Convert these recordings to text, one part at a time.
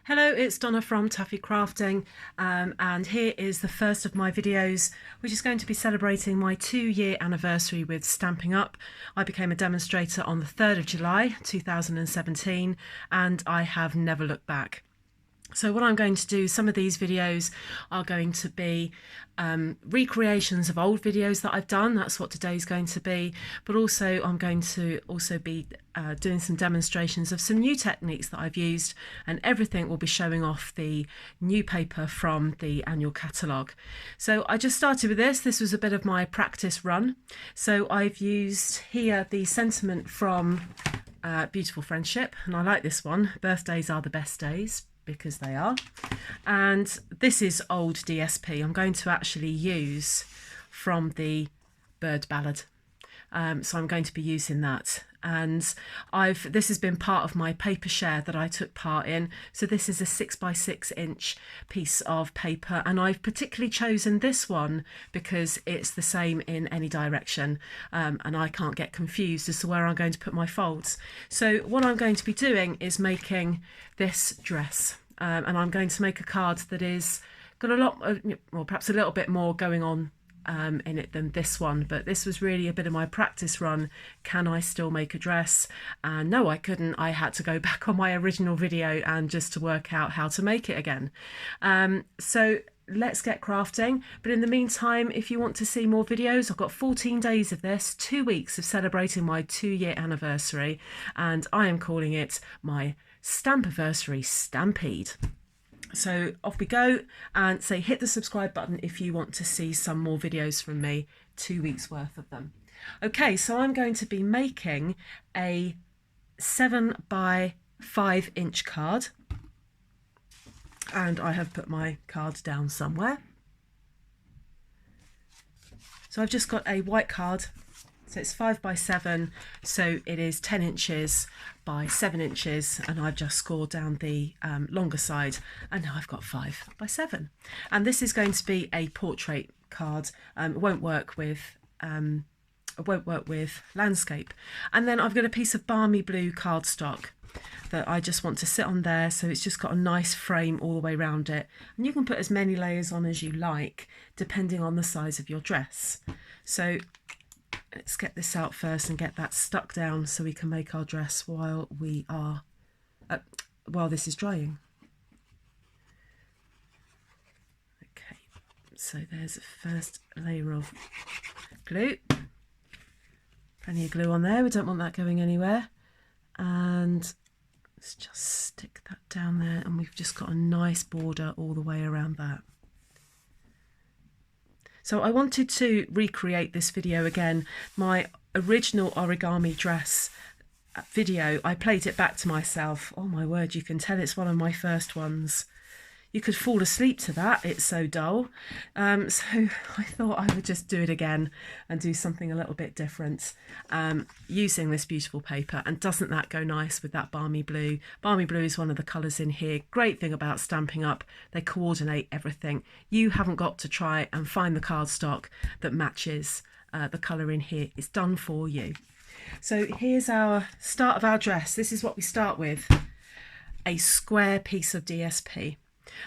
Hello, it's Donna from Tuffy Crafting, and here is the first of my videos, which is going to be celebrating my 2-year anniversary with Stampin' Up. I became a demonstrator on the 3rd of July 2017, and I have never looked back. So what I'm going to do, some of these videos are going to be recreations of old videos that I've done. That's what today's going to be. But also I'm going to be doing some demonstrations of some new techniques that I've used, and everything will be showing off the new paper from the annual catalogue. So I just started with this. This was a bit of my practice run. So I've used here the sentiment from Beautiful Friendship, and I like this one. Birthdays are the best days, because they are. And this is old DSP. I'm going to actually use from the bird ballad. So I'm going to be using that. And this has been part of my paper share that I took part in. So this is a 6x6 inch piece of paper, and I've particularly chosen this one because it's the same in any direction, and I can't get confused as to where I'm going to put my folds. So what I'm going to be doing is making this dress, and I'm going to make a card that is got a lot, well, perhaps a little bit more going on in it than this one, but this was really a bit of my practice run. Can I still make a dress? And no, I couldn't. I had to go back on my original video and just to work out how to make it again. So let's get crafting. But in the meantime, if you want to see more videos, I've got 14 days of this, 2 weeks of celebrating my 2-year anniversary, and I am calling it my Stampiversary Stampede. So off we go, and say hit the subscribe button if you want to see some more videos from me, 2 weeks worth of them. Okay, so I'm going to be making a 7x5 inch card, and I have put my card down somewhere. So I've just got a white card. So it's 5x7, so it is 10 inches by 7 inches, and I've just scored down the longer side, and now I've got 5x7. And this is going to be a portrait card. It won't work with landscape. And then I've got a piece of balmy blue cardstock that I just want to sit on there, so it's just got a nice frame all the way around it. And you can put as many layers on as you like, depending on the size of your dress. So let's get this out first and get that stuck down so we can make our dress while we are while this is drying. Okay, so there's the first layer of glue. Plenty of glue on there, we don't want that going anywhere. And let's just stick that down there, and we've just got a nice border all the way around that. So I wanted to recreate this video again. My original origami dress video, I played it back to myself. Oh my word, you can tell it's one of my first ones. You could fall asleep to that, it's so dull. So I thought I would just do it again and do something a little bit different using this beautiful paper. And doesn't that go nice with that balmy blue? Balmy blue is one of the colours in here. Great thing about Stampin' Up, they coordinate everything. You haven't got to try and find the cardstock that matches the colour in here. It's done for you. So here's our start of our dress. This is what we start with, a square piece of DSP.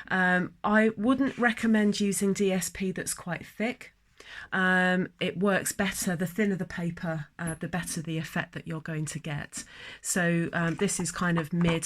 I wouldn't recommend using DSP that's quite thick. It works better, the thinner the paper, the better the effect that you're going to get. So this is kind of mid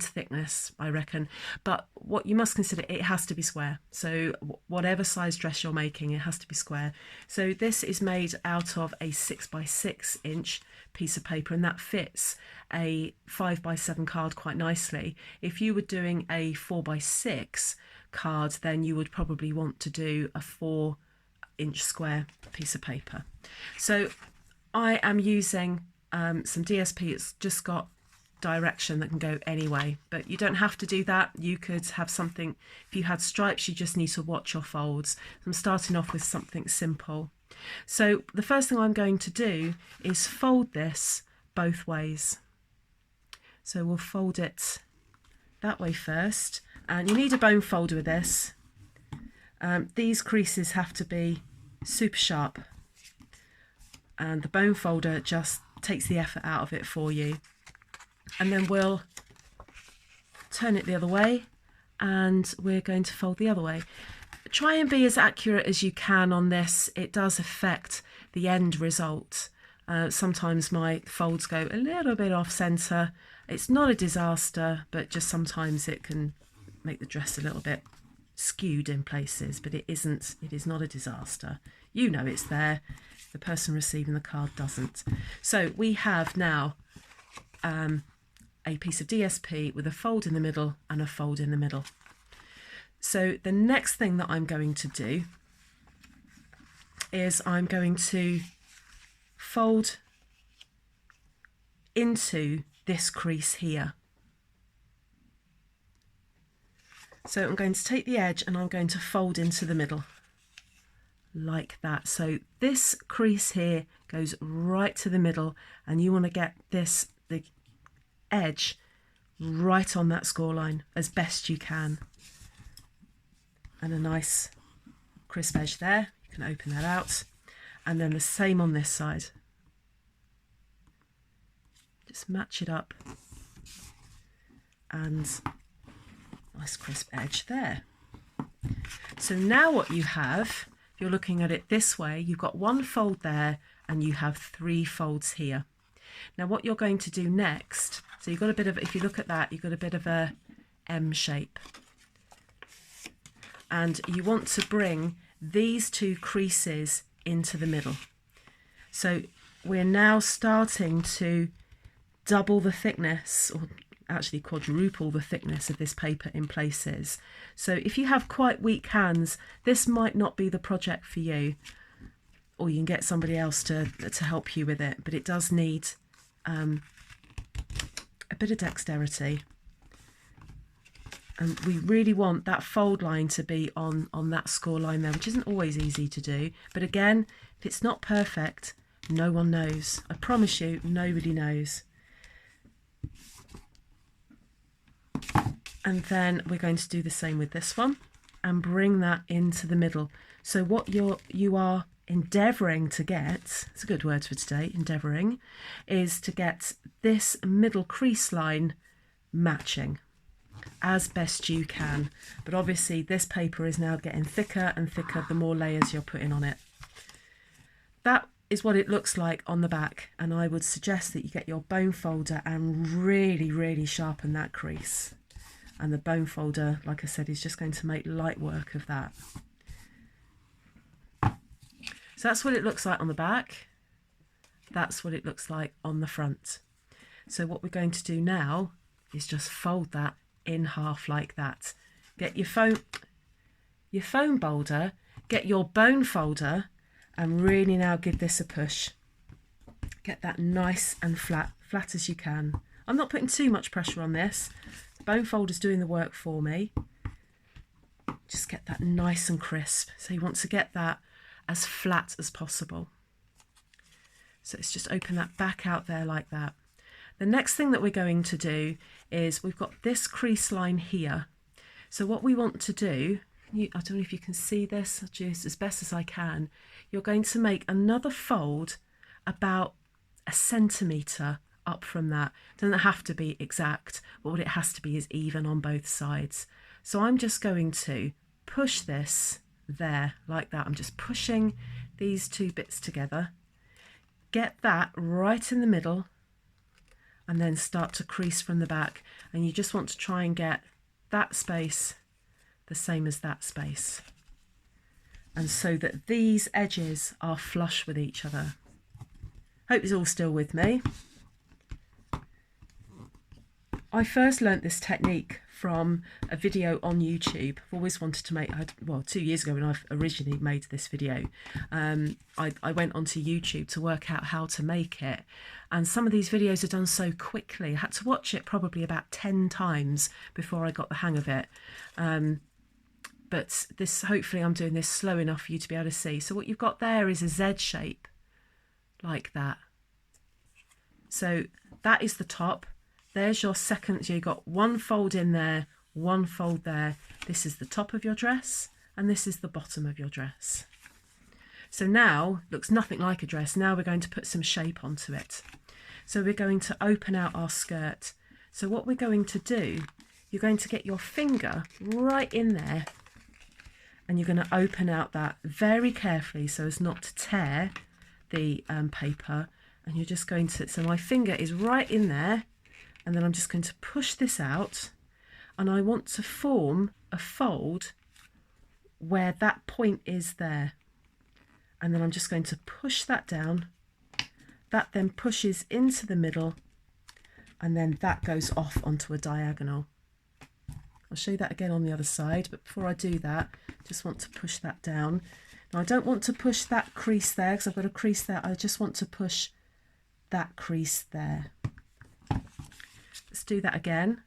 thickness, I reckon. But what you must consider, it has to be square. So whatever size dress you're making, it has to be square. So this is made out of a 6x6 inch piece of paper, and that fits a 5x7 card quite nicely. If you were doing a 4x6 card, then you would probably want to do a 4-inch square piece of paper. So I am using some DSP. It's just got direction that can go any way, but you don't have to do that. You could have something, if you had stripes, you just need to watch your folds. I'm starting off with something simple. So the first thing I'm going to do is fold this both ways. So we'll fold it that way first, and you need a bone folder with this. These creases have to be super sharp, and the bone folder just takes the effort out of it for you. And then we'll turn it the other way, and we're going to fold the other way. Try and be as accurate as you can on this. It does affect the end result. Sometimes my folds go a little bit off centre. It's not a disaster, but just sometimes it can make the dress a little bit skewed in places, but it is not a disaster. You know it's there. The person receiving the card doesn't. So we have now a piece of DSP with a fold in the middle and a fold in the middle. So the next thing that I'm going to do is I'm going to fold into this crease here. So I'm going to take the edge and I'm going to fold into the middle like that. So this crease here goes right to the middle, and you want to get the edge right on that score line as best you can. And a nice crisp edge there. You can open that out. And then the same on this side. Just match it up. And nice crisp edge there. So now what you have, if you're looking at it this way, you've got one fold there and you have 3 folds here. Now what you're going to do next, so you've got a bit of, if you look at that, you've got a bit of a M shape. And you want to bring these 2 creases into the middle. So we're now starting to double the thickness, or actually quadruple the thickness of this paper in places. So if you have quite weak hands, this might not be the project for you, or you can get somebody else to help you with it, but it does need a bit of dexterity. And we really want that fold line to be on that score line there, which isn't always easy to do. But again, if it's not perfect, no one knows. I promise you, nobody knows. And then we're going to do the same with this one and bring that into the middle. So what you are endeavouring to get, it's a good word for today, endeavouring, is to get this middle crease line matching as best you can. But obviously this paper is now getting thicker and thicker the more layers you're putting on it. That is what it looks like on the back, and I would suggest that you get your bone folder and really sharpen that crease. And the bone folder, like I said, is just going to make light work of that. So that's what it looks like on the back. That's what it looks like on the front. So what we're going to do now is just fold that in half like that. Get your foam boulder, get your bone folder, and really now give this a push. Get that nice and flat as you can. I'm not putting too much pressure on this. The bone folder's doing the work for me. Just get that nice and crisp. So you want to get that as flat as possible. So let's just open that back out there like that. The next thing that we're going to do is we've got this crease line here. So what we want to do, I don't know if you can see this, just as best as I can, you're going to make another fold about 1 centimetre up from that. It doesn't have to be exact, but what it has to be is even on both sides. So I'm just going to push this there like that. I'm just pushing these 2 bits together, get that right in the middle, and then start to crease from the back. And you just want to try and get that space the same as that space, and so that these edges are flush with each other. Hope it's all still with me. I first learnt this technique from a video on YouTube. I've always wanted to make, well, 2 years ago when I originally made this video, I went onto YouTube to work out how to make it. And some of these videos are done so quickly. I had to watch it probably about 10 times before I got the hang of it. But this, hopefully I'm doing this slow enough for you to be able to see. So what you've got there is a Z shape, like that. So that is the top. There's your second, so you've got 1 fold in there, 1 fold there. This is the top of your dress, and this is the bottom of your dress. So now, looks nothing like a dress. Now we're going to put some shape onto it. So we're going to open out our skirt. So what we're going to do you're going to get your finger right in there and you're going to open out that very carefully so as not to tear the paper. And you're just going to, so my finger is right in there, and then I'm just going to push this out, and I want to form a fold where that point is there. And then I'm just going to push that down. That then pushes into the middle, and then that goes off onto a diagonal. I'll show you that again on the other side, but before I do that, just want to push that down. Now I don't want to push that crease there because I've got a crease there. I just want to push that crease there. Let's do that again.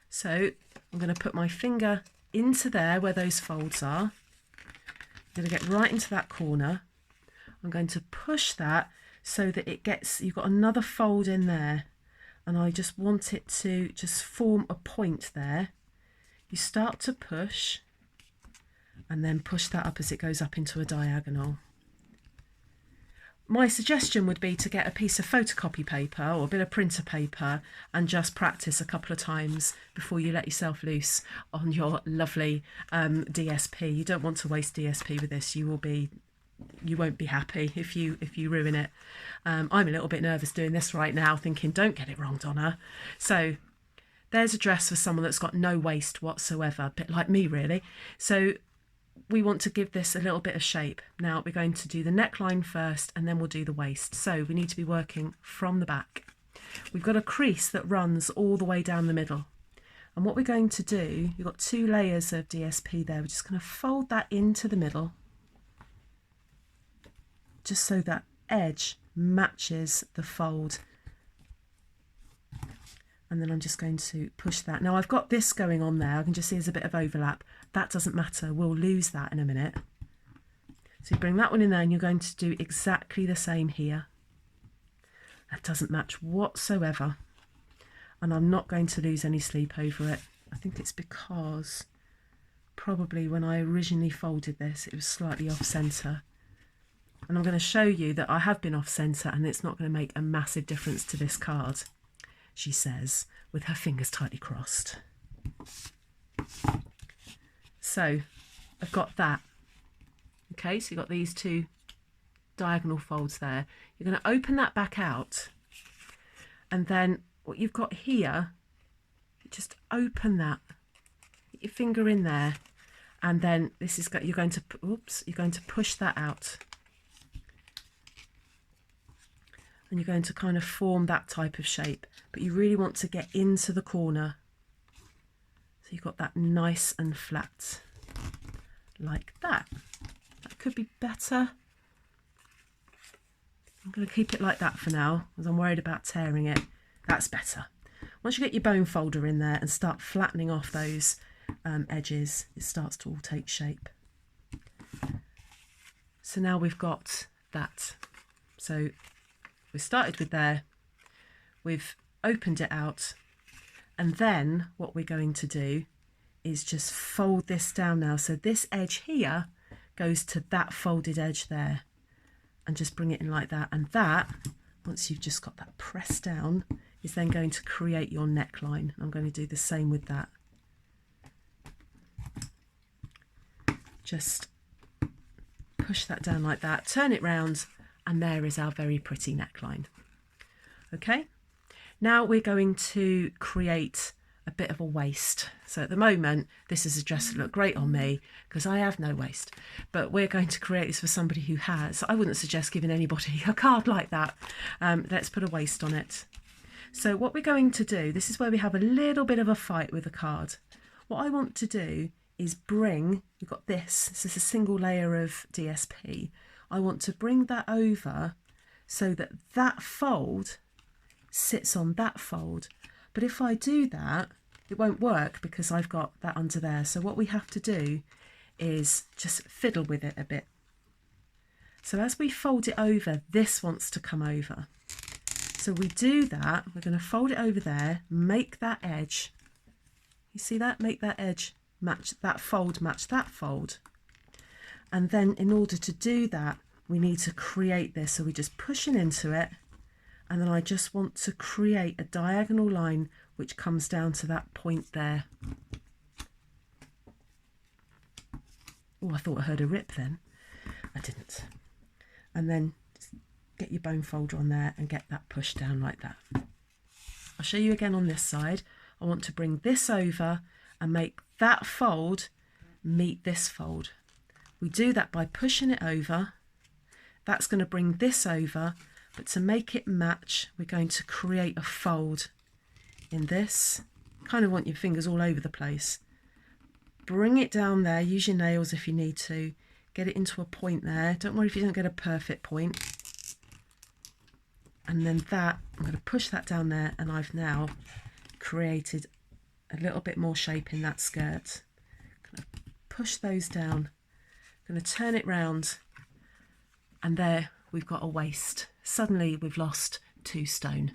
So I'm going to put my finger into there where those folds are. I'm going to get right into that corner. I'm going to push that so that it gets, you've got another fold in there, and I just want it to just form a point there. You start to push and then push that up as it goes up into a diagonal. My suggestion would be to get a piece of photocopy paper or a bit of printer paper and just practice a couple of times before you let yourself loose on your lovely DSP. You don't want to waste DSP with this. You won't be happy if you ruin it. I'm a little bit nervous doing this right now, thinking, don't get it wrong, Donna. So there's a dress for someone that's got no waist whatsoever, a bit like me really. So we want to give this a little bit of shape. Now we're going to do the neckline first, and then we'll do the waist. So we need to be working from the back. We've got a crease that runs all the way down the middle. And what we're going to do, you've got 2 layers of DSP there. We're just going to fold that into the middle, just so that edge matches the fold. And then I'm just going to push that. Now I've got this going on there. I can just see there's a bit of overlap. That doesn't matter. We'll lose that in a minute. So you bring that one in there, and you're going to do exactly the same here. That doesn't match whatsoever. And I'm not going to lose any sleep over it. I think it's because probably when I originally folded this, it was slightly off center. And I'm going to show you that I have been off center, and it's not going to make a massive difference to this card, she says, with her fingers tightly crossed. So I've got that. Okay, so you've got these 2 diagonal folds there. You're going to open that back out, and then what you've got here, just open that, get your finger in there, and then this is you're going to push that out. And you're going to kind of form that type of shape, but you really want to get into the corner. So you've got that nice and flat, like that. That could be better. I'm going to keep it like that for now, as I'm worried about tearing it. That's better. Once you get your bone folder in there and start flattening off those edges, it starts to all take shape. So now we've got that. So we started with there, we've opened it out, and then what we're going to do is just fold this down now. So this edge here goes to that folded edge there, and just bring it in like that. And that, once you've just got that pressed down, is then going to create your neckline. I'm going to do the same with that. Just push that down like that, turn it round, and there is our very pretty neckline. Okay, now we're going to create a bit of a waist. So at the moment, this is a dress that looked great on me because I have no waist, but we're going to create this for somebody who has. I wouldn't suggest giving anybody a card like that. Let's put a waist on it. So what we're going to do, this is where we have a little bit of a fight with the card. What I want to do is bring, you've got this is a single layer of DSP. I want to bring that over so that that fold sits on that fold. But if I do that, it won't work because I've got that under there. So what we have to do is just fiddle with it a bit. So as we fold it over, this wants to come over. So we do that, we're going to fold it over there, make that edge. You see that? Make that edge match that fold, match that fold. And then in order to do that, we need to create this. So we're just pushing into it. And then I just want to create a diagonal line which comes down to that point there. Oh, I thought I heard a rip then. I didn't. And then get your bone folder on there and get that pushed down like that. I'll show you again on this side. I want to bring this over and make that fold meet this fold. We do that by pushing it over. That's going to bring this over, but to make it match, we're going to create a fold in this. Kind of want your fingers all over the place. Bring it down there, use your nails if you need to, get it into a point there. Don't worry if you don't get a perfect point. And then that, I'm going to push that down there, and I've now created a little bit more shape in that skirt. I'm going to push those down, I'm going to turn it round, and there we've got a waist. Suddenly we've lost 2 stone.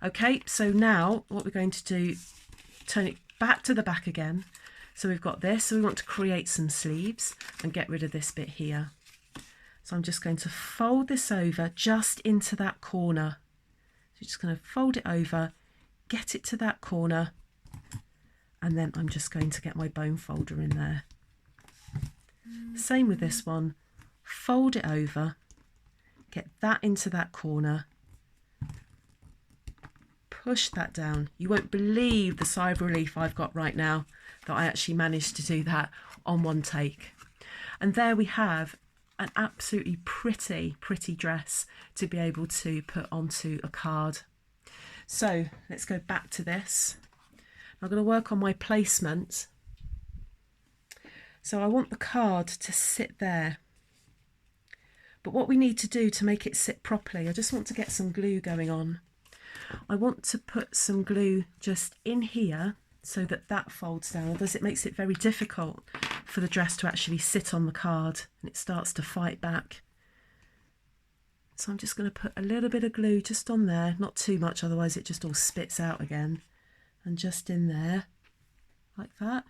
Okay, so now what we're going to do, turn it back to the back again. So we've got this, so we want to create some sleeves and get rid of this bit here. So I'm just going to fold this over just into that corner. So you're just going to fold it over, get it to that corner, and then I'm just going to get my bone folder in there. Same with this one, fold it over, get that into that corner, push that down. You won't believe the sigh of relief I've got right now that I actually managed to do that on one take. And there we have an absolutely pretty dress to be able to put onto a card. So let's go back to this. I'm going to work on my placement. So I want the card to sit there. But what we need to do to make it sit properly, I just want to get some glue going on. I want to put some glue just in here so that that folds down, otherwise it makes it very difficult for the dress to actually sit on the card and it starts to fight back. So I'm just going to put a little bit of glue just on there, not too much, otherwise it just all spits out again, and just in there like that,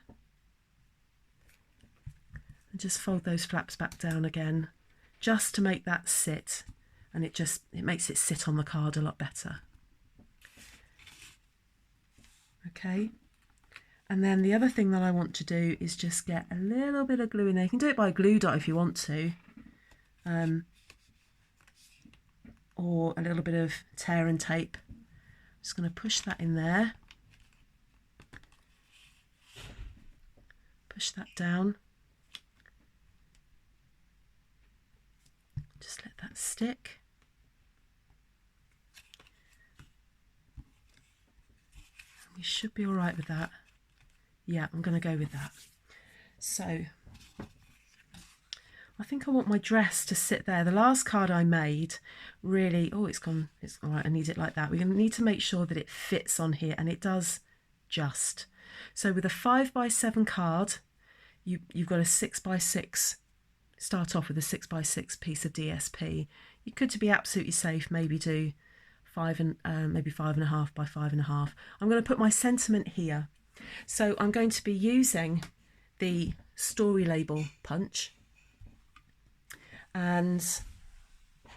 and just fold those flaps back down again just to make that sit, and it makes it sit on the card a lot better. Okay, and then the other thing that I want to do is just get a little bit of glue in there. You can do it by a glue dot if you want to, or a little bit of tear and tape. Just going to push that in there, push that down, just let that stick. We should be all right with that. Yeah, I'm going to go with that. So I think I want my dress to sit there. The last card I made really, oh, it's gone. It's all right. I need it like that. We're going to need to make sure that it fits on here, and it does just. So with a 5x7 card, you've got a 6x6. Start off with a 6x6 piece of DSP. You could, to be absolutely safe, maybe do maybe 5.5 by 5.5. I'm going to put my sentiment here. So I'm going to be using the story label punch, and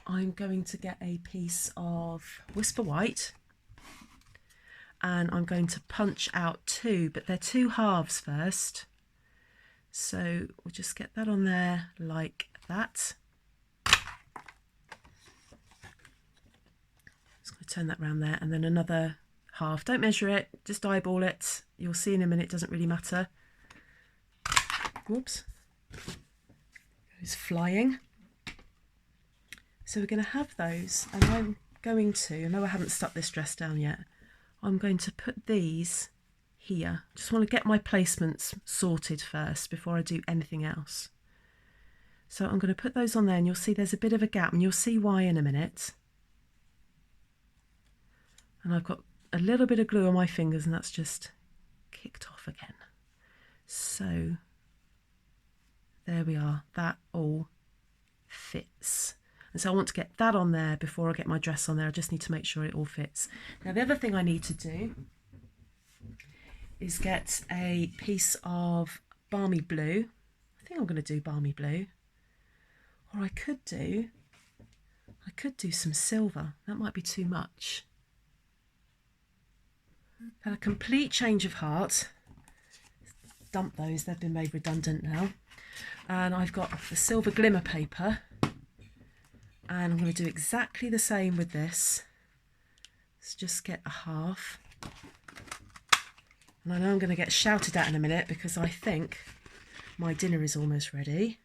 I'm going to get a piece of Whisper White, and I'm going to punch out 2, but they're 2 halves first. So we'll just get that on there like that. Just going to turn that around there, and then another half. Don't measure it, just eyeball it. You'll see in a minute, it doesn't really matter. Whoops. Goes flying. So we're going to have those, and I'm going to, I know I haven't stuck this dress down yet, I'm going to put these here. Just want to get my placements sorted first before I do anything else. So I'm going to put those on there, and you'll see there's a bit of a gap, and you'll see why in a minute. And I've got a little bit of glue on my fingers, and that's just kicked off again. So there we are, that all fits. And so I want to get that on there before I get my dress on there. I just need to make sure it all fits. Now the other thing I need to do is get a piece of balmy blue. I think I'm going to do balmy blue. Or I could do some silver. That might be too much. Had a complete change of heart. Dump those, they've been made redundant now. And I've got the silver glimmer paper, and I'm going to do exactly the same with this. Let's just get a half. And I know I'm going to get shouted at in a minute because I think my dinner is almost ready.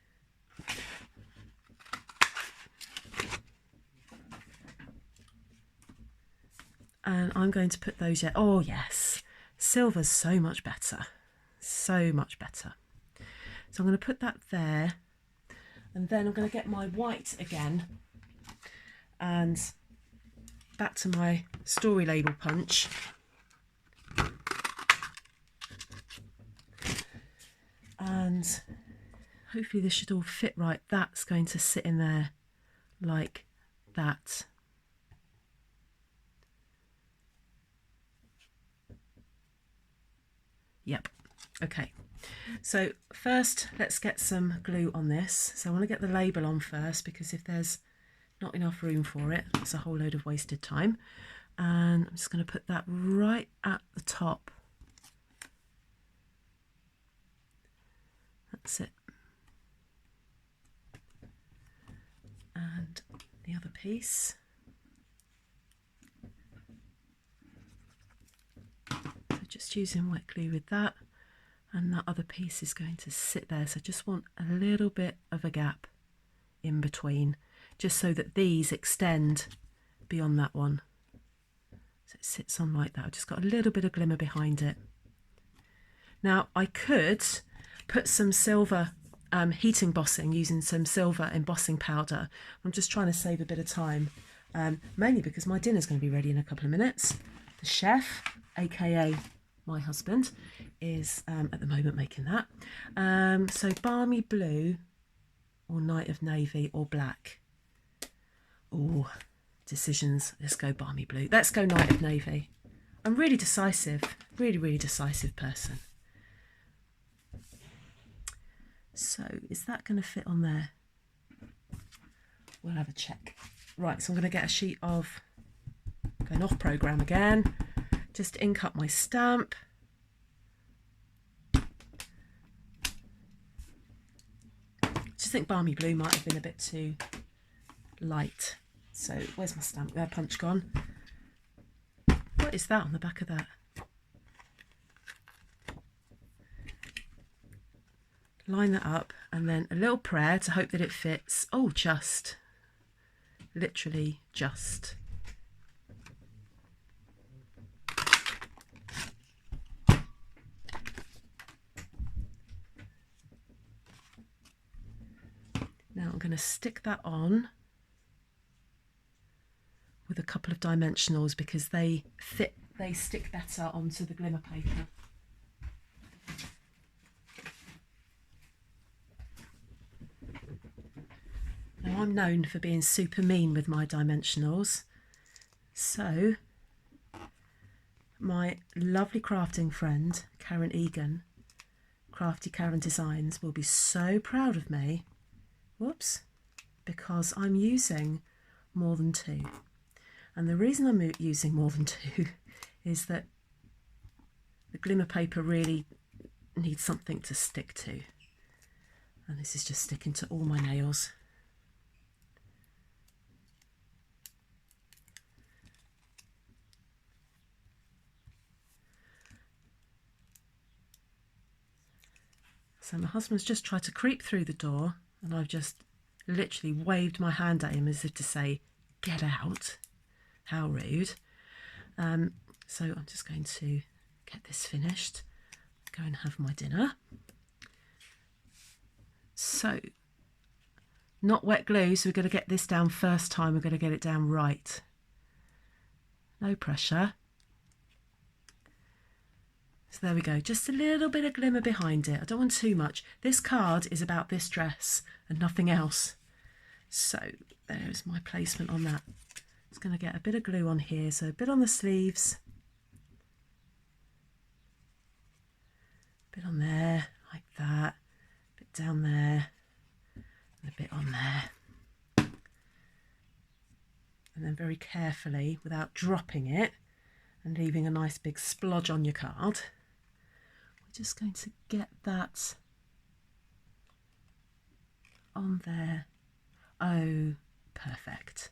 And I'm going to put those in. Oh yes, silver's so much better. So much better. So I'm going to put that there, and then I'm going to get my white again, and back to my story label punch. And hopefully this should all fit right. That's going to sit in there like that. Yep. Okay. So first, let's get some glue on this. So I want to get the label on first, because if there's not enough room for it, it's a whole load of wasted time. And I'm just going to put that right at the top. That's it. And the other piece. So just using wet glue with that. And that other piece is going to sit there. So I just want a little bit of a gap in between, just so that these extend beyond that one. So it sits on like that. I've just got a little bit of glimmer behind it. Now I could put some silver heat embossing using some silver embossing powder. I'm just trying to save a bit of time, mainly because my dinner's going to be ready in a couple of minutes. The chef, aka my husband, is at the moment making that. So balmy blue or night of navy or black. Oh, decisions. Let's go balmy blue. Let's go night of navy. I'm really decisive, really decisive person. So is that going to fit on there? We'll have a check. Right, so I'm going to get a sheet of, going off program again, just ink up my stamp. I think balmy blue might have been a bit too light. So where's my stamp? Punch gone. What is that on the back of that? Line that up, and then a little prayer to hope that it fits. Oh, just. Literally just. Now I'm going to stick that on with a couple of dimensionals because they fit, they stick better onto the glimmer paper. Now I'm known for being super mean with my dimensionals, so my lovely crafting friend Karen Egan, Crafty Karen Designs, will be so proud of me. Whoops, because I'm using more than two. And the reason I'm using more than two is that the glimmer paper really needs something to stick to. And this is just sticking to all my nails. So my husband's just tried to creep through the door, and I've just literally waved my hand at him as if to say, get out. How rude. So I'm just going to get this finished, go and have my dinner. So, not wet glue, so we're going to get this down first time, we're going to get it down right. No pressure. So there we go, just a little bit of glimmer behind it. I don't want too much. This card is about this dress and nothing else. So there's my placement on that. Just going to get a bit of glue on here, so a bit on the sleeves, a bit on there, like that, a bit down there, and a bit on there. And then very carefully, without dropping it, and leaving a nice big splodge on your card. We're just going to get that on there. Oh, perfect.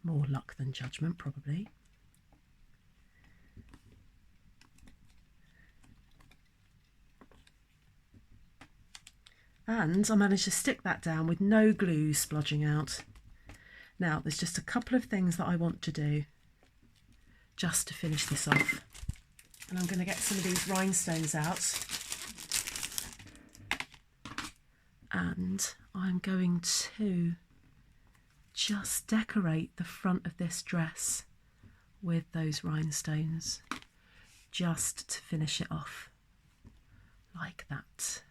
More luck than judgment, probably. And I managed to stick that down with no glue splodging out. Now, there's just a couple of things that I want to do just to finish this off. And I'm going to get some of these rhinestones out. And I'm going to just decorate the front of this dress with those rhinestones, just to finish it off like that.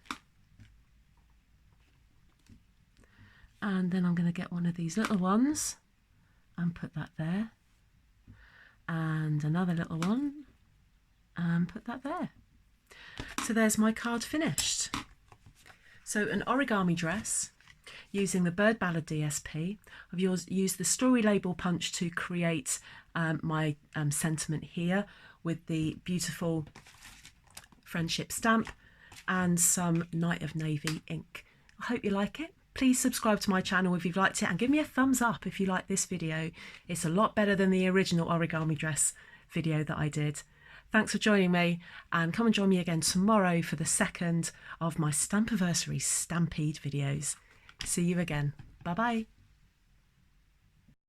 And then I'm going to get one of these little ones and put that there, and another little one and put that there. So there's my card finished. So an origami dress using the Bird Ballad DSP. I've used the story label punch to create my sentiment here with the beautiful friendship stamp and some Night of Navy ink. I hope you like it. Please subscribe to my channel if you've liked it, and give me a thumbs up if you like this video. It's a lot better than the original origami dress video that I did. Thanks for joining me, and come and join me again tomorrow for the second of my Stampiversary Stampede videos. See you again. Bye bye.